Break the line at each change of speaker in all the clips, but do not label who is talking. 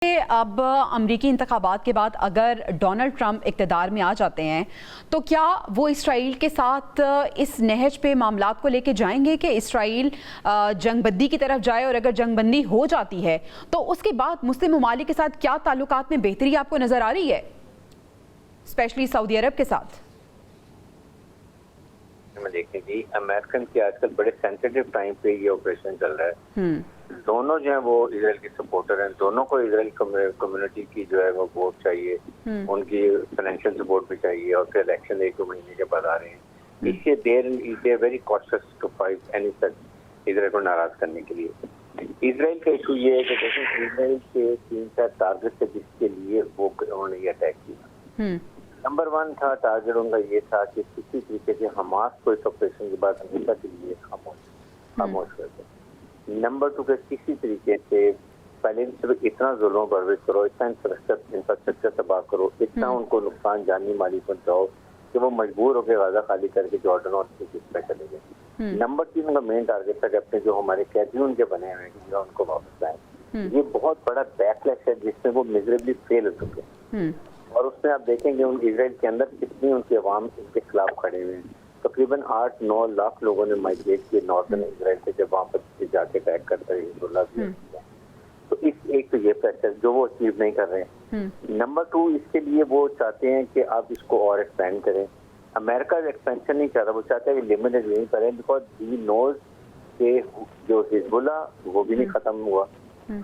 अब अमरीकी इंतखाबात के बाद अगर डोनाल्ड ट्रंप इक़्तिदार में आ जाते हैं तो क्या वो इसराइल के साथ इस नहज पे मामलात को लेके जाएंगे कि इसराइल जंगबंदी की तरफ जाए, और अगर जंगबंदी हो जाती है तो उसके बाद मुस्लिम ममालिक के साथ क्या ताल्लुकात में बेहतरी आपको नज़र आ रही है, स्पेशली सऊदी अरब के साथ?
देखिए जी, अमेरिकन के आजकल बड़े सेंसिटिव टाइम पे ये ऑपरेशन चल रहा है। दोनों जो है वो इजराइल के सपोर्टर हैं, दोनों को इजराइल कम्युनिटी की जो है वो वोट चाहिए, उनकी फाइनेंशियल सपोर्ट भी चाहिए, और फिर इलेक्शन 1-2 महीने के बाद आ रहे हैं। इससे they're very cautious to fight any such Israel को नाराज करने के लिए। इजराइल का इशू ये है कि देखिए इजराइल के 3-4 टारगेट थे जिसके लिए वो उन्होंने ये अटैक किया। नंबर 1 था टारगेट उनका ये था कि किसी तरीके से हमास को इस ऑपरेशन के बाद हमेशा के लिए खामोश कर दे। नंबर 2 के किसी तरीके से पहले सिर्फ इतना जुल्म परवेज करो, इतना इंफ्रास्ट्रक्चर तबाह करो, इतना उनको नुकसान जानी माली पहुंचाओ कि वो मजबूर होकर गाजा खाली करके जॉर्डन और इजिप्ट में चले गए। नंबर 3 उनका मेन टारगेट था कि अपने जो हमारे कैदी उनके बने हुए हैं उनको वापस लाए। ये बहुत बड़ा बैकलैश है जिसमें वो मिजरेबली फेल हो चुके, और उसमें आप देखेंगे उन इजराइल के अंदर कितनी उनकी आवाम इनके खिलाफ खड़े हुए हैं। तकरीबन 8-9 लाख लोगों ने माइग्रेट किए नॉर्दर्न इजराइल से, जब वहाँ पर जाके अटैक करते हैं हिजबुल्लाह भी। तो इस एक तो ये प्रेशर जो वो अचीव नहीं कर रहे हैं। नंबर 2 इसके लिए वो चाहते हैं कि आप इसको और एक्सपेंड करें। अमेरिका एक्सपेंशन नहीं चाहता, वो चाहता है कि लिमिटेड यहीं करें, बिकॉज ही नोज के जो हिजबुल्लाह वो भी नहीं खत्म हुआ,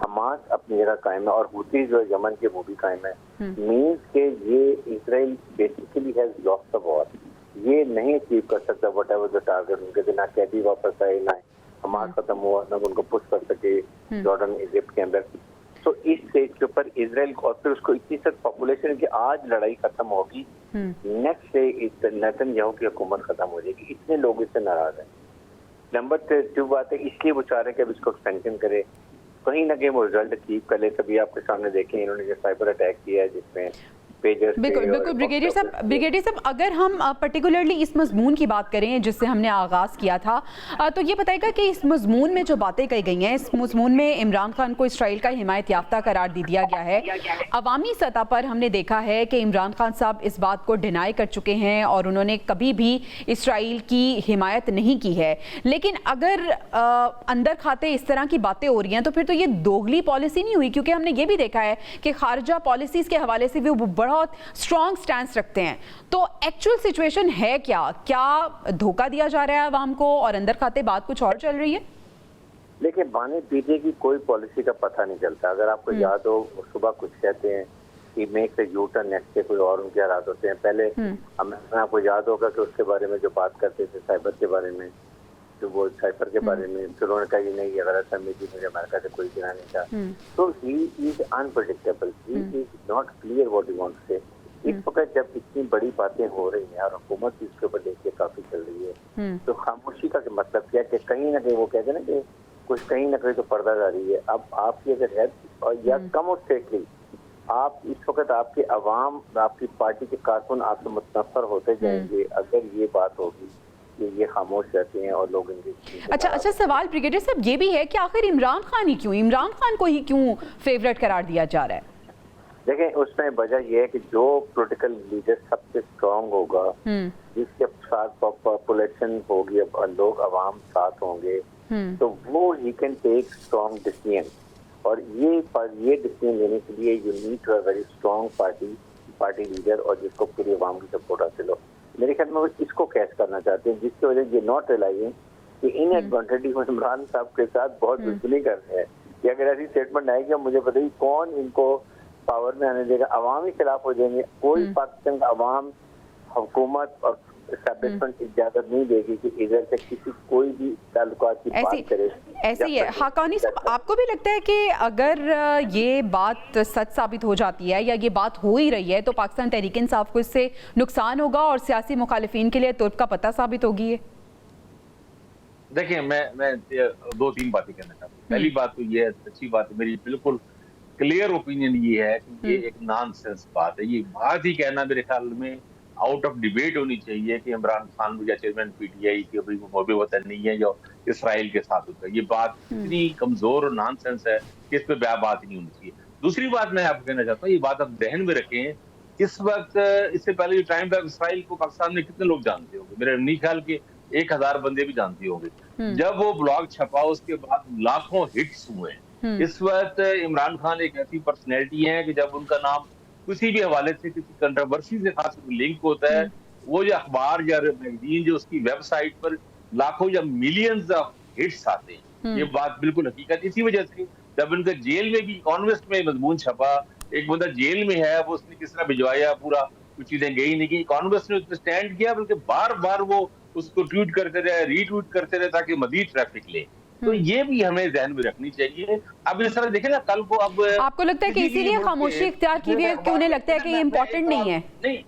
हमास अपनी जगह कायम है, और हुती जो यमन के वो भी कायम है। मीन्स के ये Israel basically has lost the war, ये नहीं अचीव कर सकता वट एवर द टारगेट उनके, बिना कैदी वापस आए, ना हमास खत्म हुआ, ना उनको पुश कर सके जॉर्डन इजिप्ट के अंदर। तो इस स्टेज के ऊपर इजराइल और फिर उसको इतनी सख्त पॉपुलेशन की आज लड़ाई खत्म होगी, नेक्स्ट डे नेतन्याहू की हुकूमत खत्म हो जाएगी, इतने लोग इससे नाराज हैं। नंबर 2 बात है, इसलिए वो चाह रहे हैं कि अब इसको एक्सपेंशन करे, कहीं ना कहीं वो रिजल्ट अचीव कर ले। तभी आपके सामने देखें इन्होंने जो साइबर अटैक किया है जिसमें
बिल्कुल ब्रिगेडियर साहब, अगर हम पर्टिकुलरली इस मजमून की बात करें जिससे हमने आगाज़ किया था, तो ये बताएगा कि इस मजमून में जो बातें कही गई हैं, इस मजमून में इमरान खान को इसराइल का हिमायत याफ्ता करार दे दिया गया है। अवामी सतह पर हमने देखा है कि इमरान खान साहब इस बात को डिनाई कर चुके हैं और उन्होंने कभी भी इसराइल की हिमायत नहीं की है। लेकिन अगर अंदर खाते इस तरह की बातें हो रही हैं तो फिर तो ये दोगली पॉलिसी नहीं हुई, क्योंकि हमने ये भी देखा है कि खारजा पॉलिसीज़ के हवाले से भी वो बहुत स्ट्रॉन्ग स्टैंड रखते हैं। तो एक्चुअल सिचुएशन है क्या धोखा दिया जा रहा है आवाम को और अंदर खाते बात कुछ और चल रही है?
देखिए, बाने पीछे की कोई पॉलिसी का पता नहीं चलता। अगर आपको याद हो, सुबह कुछ कहते हैं कि make the U turn, next से कोई और उनके हालात होते हैं। पहले आपको याद होगा कि उसके बारे में जो बात करते थे साइबर के बारे में, जो वो साइबर के बारे में, फिर उन्होंने कहा ये नहीं, ये गलत है, मुझे अमेरिका से कोई गिरा नहीं था। तो he is unpredictable, he is not clear what he wants to say. इस वक्त जब इतनी बड़ी बातें हो रही हैं और हुकूमत इसके ऊपर देखिए काफी चल रही है, तो खामोशी का मतलब क्या है कि कहीं ना कहीं वो कहते हैं ना कि कुछ कहीं ना कहीं तो पर्दा जारी है। अब आपकी अगर है और या कम और स्टेटली आप इस वक्त आपके अवाम, आपकी पार्टी के कारकुन आपसे मुतनफर होते जाएंगे अगर ये बात होगी कि ये खामोश रहते हैं और लोग इनके।
अच्छा, सवाल ब्रिगेडियर साहब ये भी है कि आखिर इमरान खान को ही क्यों फेवरेट करार दिया जा रहा है?
देखें, उसमें वजह यह है कि जो पॉलिटिकल लीडर सबसे स्ट्रांग होगा, जिसके साथ पॉपुलेशन होगी, लोग अवाम साथ होंगे, तो वो he can take strong decision. और ये डिसीजन लेने के लिए you need to have very strong party leader, और जिसको पूरी अवाम की सपोर्ट हासिल हो। मेरे ख्याल में वो इसको कैच करना चाहते हैं, जिसकी वजह ये नॉट रियलाइजिंग कि इनएडवांटेज इमरान साहब के साथ बहुत दुश्मनी कर रहे हैं कि अगर ऐसी स्टेटमेंट आएगी, मुझे पता ही कौन इनको पावर में आने देगा, अवाम ही खिलाफ हो जाएंगे। कोई पाकिस्तान का अवाम, हुकूमत और एस्टैब्लिशमेंट इजाजत नहीं देगी कि इधर से किसी कोई भी ताल्लुकात की बात करे।
ऐसे ही है। हाकानी साहब, आपको भी लगता है कि अगर ये बात सच साबित हो जाती है या ये बात हो ही रही है तो पाकिस्तान तहरीक इंसाफ को इससे नुकसान होगा और सियासी मुखालिफिन के लिए तुर्क का पता साबित होगी?
देखिए, मैं 2-3 बातें कहना चाहता हूँ। पहली बात तो ये अच्छी बात है, मेरी बिल्कुल क्लियर ओपिनियन ये है कि ये एक नॉनसेंस बात है। ये बात ही कहना मेरे ख्याल में आउट ऑफ डिबेट होनी चाहिए कि इमरान खान या चेयरमैन पीटीआई की अभी मोबे वतन नहीं है जो इसराइल के साथ होता है। ये बात इतनी कमजोर और नॉनसेंस है कि इस पे बात ही नहीं होनी चाहिए। दूसरी बात मैं आपको कहना चाहता हूँ, ये बात आप ध्यान में रखें, इस वक्त इससे पहले टाइम ऑफ इसराइल को पाकिस्तान में कितने लोग जानते होंगे? मेरे नहीं ख्याल के 1000 बंदे भी जानते होंगे। जब वो ब्लॉग छपा उसके बाद लाखों हिट्स हुए। इस वक्त इमरान खान एक ऐसी पर्सनैलिटी है कि जब उनका नाम किसी भी हवाले से किसी कंट्रोवर्सी से खास लिंक होता है, वो जो अखबार या मैगजीन जो उसकी वेबसाइट पर लाखों या मिलियंस ऑफ हिट्स आते हैं। ये बात बिल्कुल हकीकत। इसी वजह से जब उनका जेल में भी इकोनॉमिस्ट में मजमून छपा, एक बंदा जेल में है, वो उसने किस तरह भिजवाया, पूरा कुछ चीजें गई नहीं की, इकोनॉमिस्ट ने उस पर स्टैंड किया, बल्कि बार बार वो उसको ट्वीट करते रहे, रीट्वीट करते रहे ताकि मजीद ट्रैफिक ले। तो ये भी हमें ध्यान में रखनी चाहिए। अब इस तरह देखें ना, कल को अब
आपको लगता है कि इसीलिए खामोशी इख्तियार की हुई है कि उन्हें लगता है कि ये इम्पोर्टेंट नहीं है?
नहीं,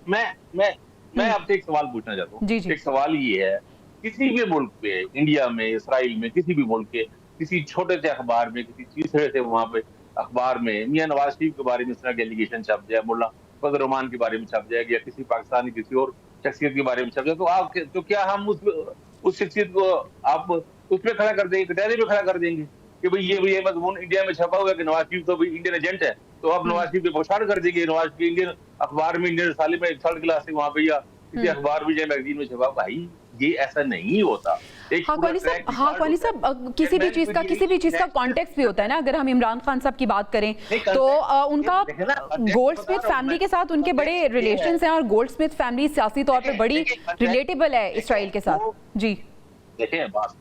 मैं आपसे एक सवाल पूछना चाहता हूँ। एक सवाल ये है, किसी भी मुल्क पे, इंडिया में, इसराइल में, किसी भी मुल्क के किसी छोटे से अखबार में, किसी तीसरे से वहां पे अखबार में मियां नवाज शरीफ के बारे में इस तरह के एलिगेशन छप जाए, मुल्ला फजल रहमान के बारे में छप जाएगा, या किसी पाकिस्तानी किसी और शख्सियत के बारे में छप जाए, तो आप तो क्या हम उस शख्सियत को आप उसमें खड़ा कर देंगे, कटहरे पे खड़ा कर देंगे कि भाई ये मजमून इंडिया में छपा हुआ है कि नवाज शरीफ तो भाई इंडियन एजेंट है, तो आप नवाज शरीफ पे पोशाड़ कर देंगे, नवाज शरीफ इंडियन अखबार में, इंडियन रसाले में, थर्ड क्लास से वहां पे या किसी अखबार में या मैगजीन में छपा। भाई ये ऐसा नहीं होता।
कौनी साहब, किसी भी चीज का कॉन्टेक्स्ट भी होता है ना। अगर हम इमरान खान साहब की बात करें तो उनका गोल्डस्मिथ फैमिली के साथ उनके बड़े रिलेशंस हैं, और गोल्डस्मिथ फैमिली सियासी तौर पे बड़ी रिलेटेबल है इसराइल के साथ। जी
देखें, बात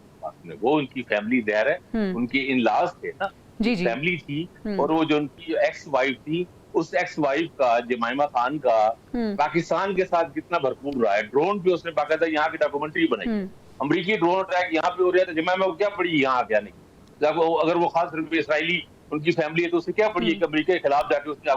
वो उनकी फैमिली देयर है, उनके इन लॉज थे ना, फैमिली थी, और वो जो उनकी एक्स वाइफ थी, उस एक्स वाइफ का, जमाइमा खान का, पाकिस्तान के साथ कितना भरपूर रहा है। ड्रोन पे उसने बाकायदा यहाँ की डॉक्यूमेंट्री बनाई। अमरीकी ड्रोन अटैक यहाँ पे हो रहा है, तो जमाइमा को क्या पड़ी यहाँ आके आने की? अगर वो खास तौर पे इसराइली उनकी फैमिली है तो उसे क्या पड़ी अमरीका के खिलाफ जाके उसने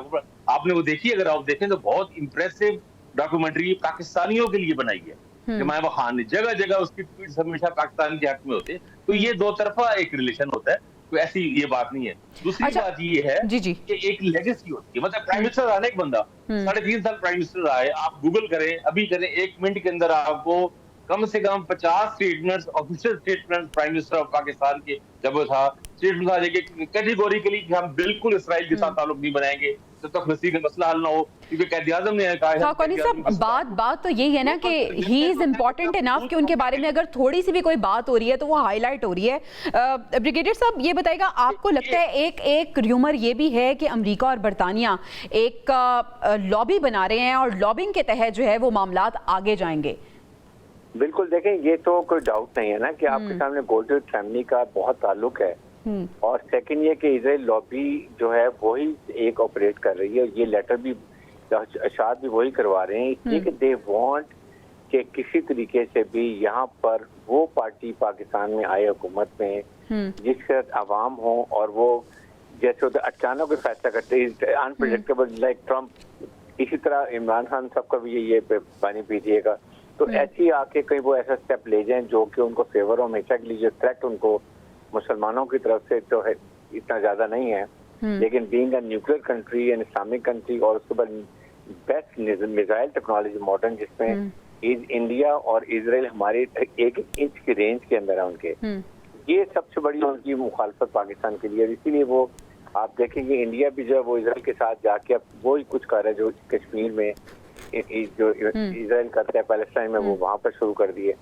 आपने वो देखी? अगर आप देखें तो बहुत इंप्रेसिव डॉक्यूमेंट्री पाकिस्तानियों के लिए बनाई है जमाइमा खान ने। जगह जगह उसकी ट्वीट्स हमेशा पाकिस्तान के हक में होते। तो ये दो तरफा एक रिलेशन होता है, तो ऐसी ये बात नहीं है। दूसरी बात ये है कि एक लेगेसी होती है, मतलब प्राइम मिनिस्टर आने एक बंदा 3.5 साल प्राइम मिनिस्टर आए, आप गूगल करें, अभी करें, 1 मिनट के अंदर आपको कम से कम 50 statements, official statements prime minister of Pakistan के जब वो था, स्टेटमेंट आ जाएगी कैटेगोरिकली कि हम बिल्कुल इसराइल के साथ ताल्लुक नहीं बनाएंगे जब तक फलस्तीन का मसला हल ना हो, क्योंकि कायद-ए-आज़म ने कहा।
कौनी साहब, बात तो यही है ना कि ही इज इम्पोर्टेंट इनफ कि उनके बारे में अगर थोड़ी सी भी कोई बात हो रही है तो वो हाईलाइट हो रही है। ब्रिगेडियर साहब, ये बताइएगा, आपको लगता है एक र्यूमर ये भी है कि अमेरिका और बरतानिया एक लॉबी बना रहे हैं और लॉबिंग के तहत जो है वो मामलात आगे जाएंगे?
बिल्कुल, देखें, ये तो कोई डाउट नहीं है ना कि आपके सामने गोल्डस्मिथ फैमिली का बहुत ताल्लुक है, और सेकंड ये कि इजराइल लॉबी जो है वही एक ऑपरेट कर रही है। ये लेटर भी अशाद भी वही करवा रहे हैं, इसलिए कि दे वांट कि किसी तरीके से भी यहाँ पर वो पार्टी पाकिस्तान में आए हुकूमत में जिसके साथ आवाम हो, और वो जैसे होता अचानक फैसला करते हैं, अनप्रेडिक्टेबल, लाइक ट्रम्प। इसी तरह इमरान खान साहब का भी ये पानी पीजिएगा, तो ऐसी आके कहीं वो ऐसा स्टेप ले जाएं जो कि उनको फेवर हो। हमेशा के लिए जो थ्रेट उनको मुसलमानों की तरफ से तो है इतना ज्यादा नहीं है, लेकिन being a nuclear country and Islamic country, और उसके बाद बेस्ट मिसाइल टेक्नोलॉजी मॉडर्न, जिसमें इंडिया और इजराइल हमारे 1 इंच की रेंज के अंदर है उनके, ये सबसे बड़ी उनकी मुखालफत पाकिस्तान के लिए। इसीलिए वो आप देखेंगे इंडिया भी जो है वो इजराइल के साथ जाके अब वही कुछ कर रहा है जो कश्मीर में जो इजराइल करता है पैलेस्टाइन में, वो वहां पर शुरू कर दिए।